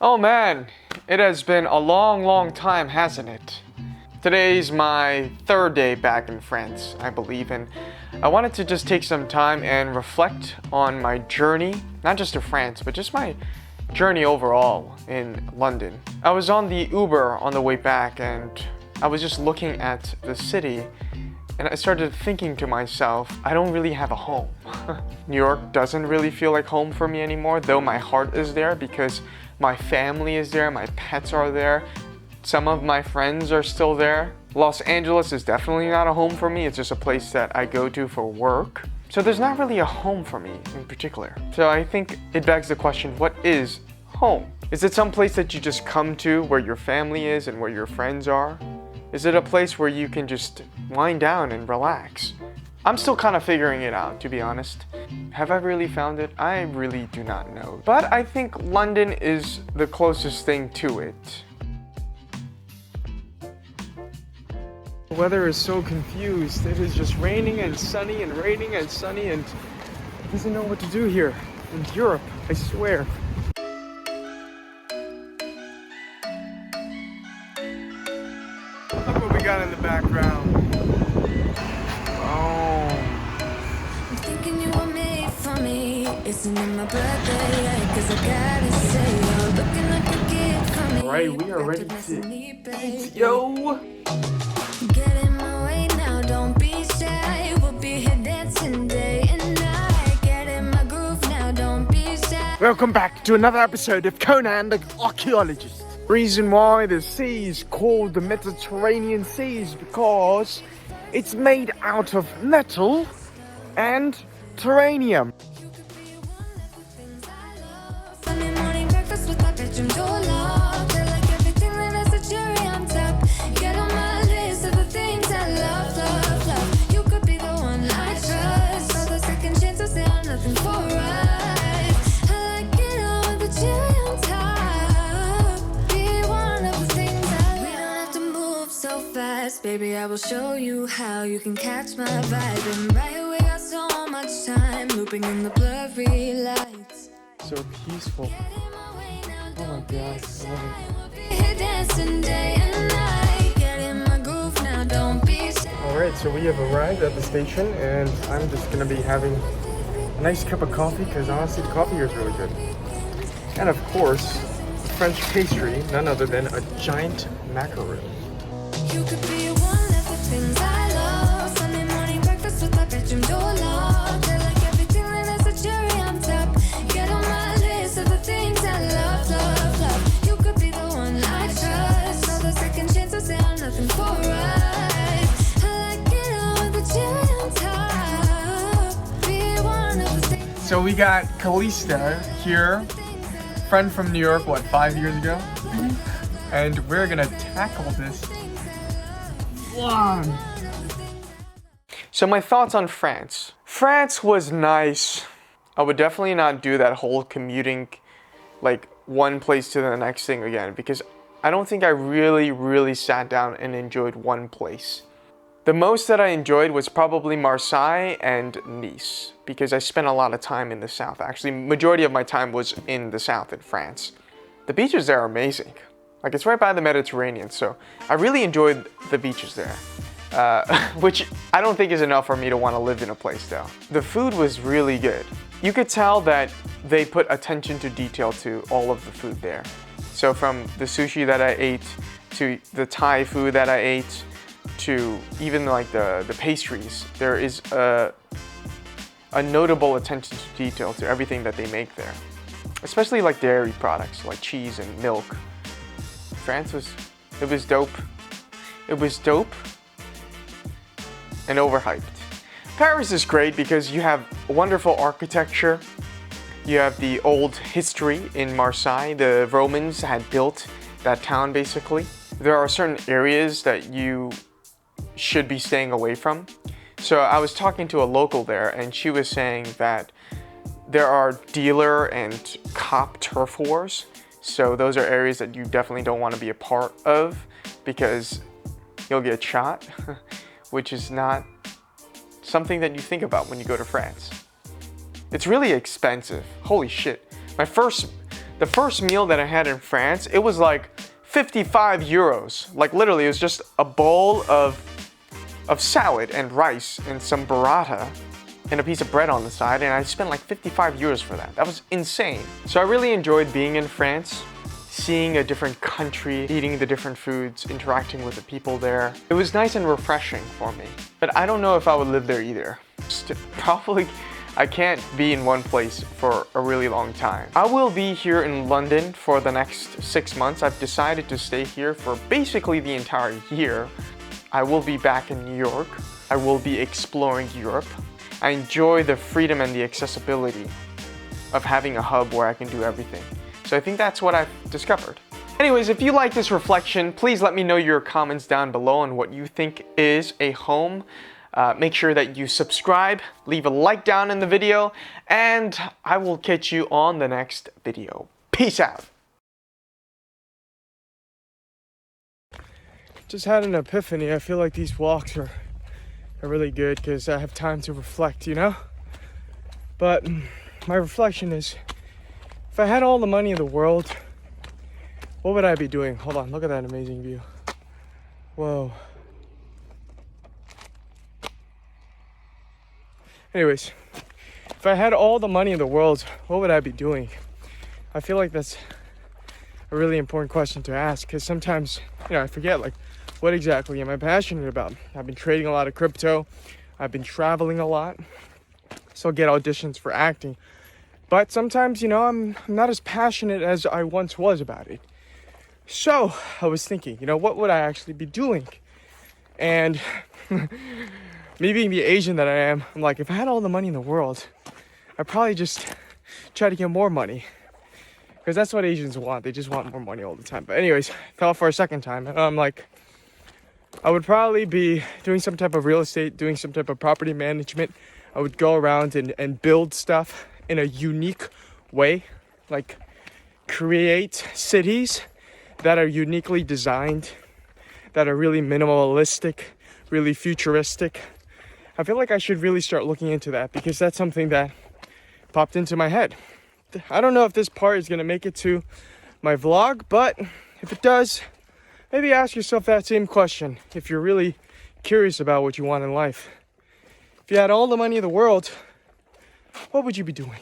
Oh man, it has been a long time, hasn't it? Today's my third day back in France, I believe, and I wanted to just take some time and reflect on my journey, not just to France, but just my journey overall in London. I was on the Uber on the way back and I was just looking at the city and I started thinking to myself, I don't really have a home. New York doesn't really feel like home for me anymore, though my heart is there because my family is there, my pets are there, some of my friends are still there. Los Angeles is definitely not a home for me, it's just a place that I go to for work. So there's not really a home for me in particular. So I think it begs the question, what is home? Is it some place that you just come to where your family is and where your friends are? Is it a place where you can just wind down and relax? I'm still kind of figuring it out, to be honest. Have I really found it? I really do not know. But I think London is the closest thing to it. The weather is so confused. It is just raining and sunny and raining and sunny and doesn't know what to do here in Europe, I swear. Look what we got in the background. Oh. I'm thinking you were made for me. Isn't it my birthday? Cause I gotta say you're looking like a gift for me. Alright, we are ready to eat. Yo! Get in my way now, don't be shy. We'll be here dancing day and night. Get in my groove now, don't be shy. Welcome back to another episode of Conan the Archaeologist. Reason why the sea is called the Mediterranean Sea is because it's made out of metal and terranium. Sunday morning breakfast with my bedroom door locked. I like everything that has a cherry on top. Get on my list of the things I love, love, love. You could be the one I trust. All the second chances, they are nothing for us. I like it all with the cherry on top. Be one of the things I love. We don't have to move so fast, baby. I will show you how you can catch my vibe. And right away, got so much time looping in the blurry lights. So peaceful. Oh my god, I love it. Alright, so we have arrived at the station and I'm just gonna be having a nice cup of coffee because honestly the coffee here is really good. And of course, French pastry, none other than a giant macaroon. You could be one of the things I love. Sunday morning breakfast with my bedroom door locked. I like everything that has a cherry on top. Get on my list of the things I love, love, love. You could be the one I trust. All the second chances, they are nothing for us. I like it all with the cherry on top. Be one of the things. So we got Calista here, friend from New York, what, 5 years ago? And we're gonna tackle this one. So my thoughts on France. France was nice. I would definitely not do that whole commuting, like one place to the next thing again, because I don't think I really sat down and enjoyed one place. The most that I enjoyed was probably Marseille and Nice, because I spent a lot of time in the south. Actually, majority of my time was in the south in France. The beaches there are amazing. Like, it's right by the Mediterranean, so I really enjoyed the beaches there. Which I don't think is enough for me to want to live in a place though. The food was really good. You could tell that they put attention to detail to all of the food there. So from the sushi that I ate, to the Thai food that I ate, to even like the pastries, there is a notable attention to detail to everything that they make there. Especially like dairy products, like cheese and milk. France was dope. It was dope and overhyped. Paris is great because you have wonderful architecture. You have the old history in Marseille. The Romans had built that town basically. There are certain areas that you should be staying away from. So I was talking to a local there and she was saying that there are dealer and cop turf wars. So those are areas that you definitely don't want to be a part of because you'll get shot, which is not something that you think about when you go to France. It's really expensive. Holy shit. The first meal that I had in France, it was like 55 euros. Like literally, it was just a bowl of salad and rice and some burrata and a piece of bread on the side, and I spent like 55 euros for that. That was insane. So I really enjoyed being in France, seeing a different country, eating the different foods, interacting with the people there. It was nice and refreshing for me. But I don't know if I would live there either. Probably, I can't be in one place for a really long time. I will be here in London for the next 6 months. I've decided to stay here for basically the entire year. I will be back in New York. I will be exploring Europe. I enjoy the freedom and the accessibility of having a hub where I can do everything. So I think that's what I've discovered. Anyways, if you like this reflection, please let me know your comments down below on what you think is a home. Make sure that you subscribe, leave a like down in the video, and I will catch you on the next video. Peace out. Just had an epiphany. I feel like these walks are really good because I have time to reflect, you know? But my reflection is, if I had all the money in the world, what would I be doing? Hold on, look at that amazing view. Whoa. Anyways, if I had all the money in the world, what would I be doing? I feel like that's a really important question to ask because sometimes, I forget, like, what exactly am I passionate about? I've been trading a lot of crypto. I've been traveling a lot. So I get auditions for acting. But sometimes, I'm not as passionate as I once was about it. So I was thinking, what would I actually be doing? And me being the Asian that I am, I'm like, if I had all the money in the world, I'd probably just try to get more money. Because that's what Asians want. They just want more money all the time. But anyways, thought for a second time. And I'm like, I would probably be doing some type of real estate, doing some type of property management. I would go around and build stuff in a unique way. Like create cities that are uniquely designed, that are really minimalistic, really futuristic. I feel like I should really start looking into that because that's something that popped into my head. I don't know if this part is gonna make it to my vlog, but if it does, maybe ask yourself that same question if you're really curious about what you want in life. If you had all the money in the world, what would you be doing?